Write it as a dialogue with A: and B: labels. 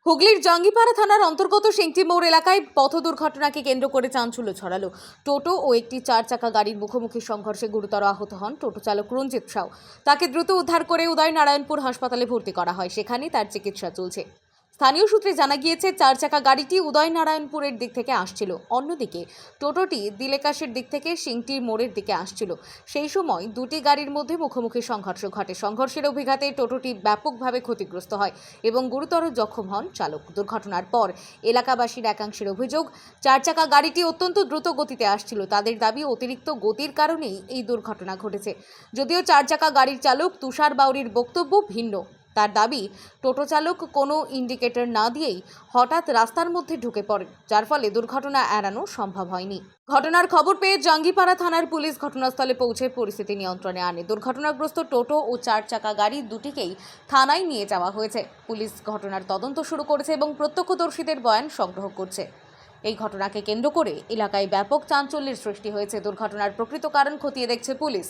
A: হুগলির জাঙ্গিপাড়া থানার অন্তর্গত সিংটি মোড় এলাকায় পথ দুর্ঘটনাকে কেন্দ্র করে চাঞ্চল্য ছড়ালো। টোটো ও একটি 4 চাকা গাড়ির মুখোমুখি সংঘর্ষে গুরুতর আহত হন টোটো চালক রঞ্জিত সাউ। তাকে দ্রুত উদ্ধার করে উদয়নারায়ণপুর হাসপাতালে ভর্তি করা হয়, সেখানেই তার চিকিৎসা চলছে। স্থানীয় সূত্রে জানা গিয়েছে, 4 চাকা গাড়িটি উদয়নারায়ণপুরের দিক থেকে আসছিল, অন্যদিকে টোটোটি দিলেকাশের দিক থেকে সিংটি মোড়ের দিকে আসছিল। সেই সময় দুটি গাড়ির মধ্যে মুখোমুখি সংঘর্ষ ঘটে। সংঘর্ষের অভিঘাতে টোটোটি ব্যাপকভাবে ক্ষতিগ্রস্ত হয় এবং গুরুতর জখম হন চালক। দুর্ঘটনার পর এলাকাবাসীর একাংশের অভিযোগ, 4 চাকা গাড়িটি অত্যন্ত দ্রুত গতিতে আসছিল। তাদের দাবি, অতিরিক্ত গতির কারণেই এই দুর্ঘটনা ঘটেছে। যদিও 4 চাকা গাড়ির চালক তুষার বাউরির বক্তব্য ভিন্ন। তার দাবি, টোটো চালক কোনো ইন্ডিকেটর না দিয়েই হঠাৎ রাস্তার মধ্যে ঢুকে পড়ে, যার ফলে দুর্ঘটনা এড়ানো সম্ভব হয়নি। ঘটনার খবর পেয়ে জাঙ্গিপাড়া থানার পুলিশ ঘটনাস্থলে পৌঁছে পরিস্থিতি নিয়ন্ত্রণে আনে। দুর্ঘটনাগ্রস্ত টোটো ও 4 চাকা গাড়ি দুটিকেই থানায় নিয়ে যাওয়া হয়েছে। পুলিশ ঘটনার তদন্ত শুরু করেছে এবং প্রত্যক্ষদর্শীদের বয়ান সংগ্রহ করছে। এই ঘটনাকে কেন্দ্র করে এলাকায় ব্যাপক চাঞ্চল্যের সৃষ্টি হয়েছে। দুর্ঘটনার প্রকৃত কারণ খতিয়ে দেখছে পুলিশ।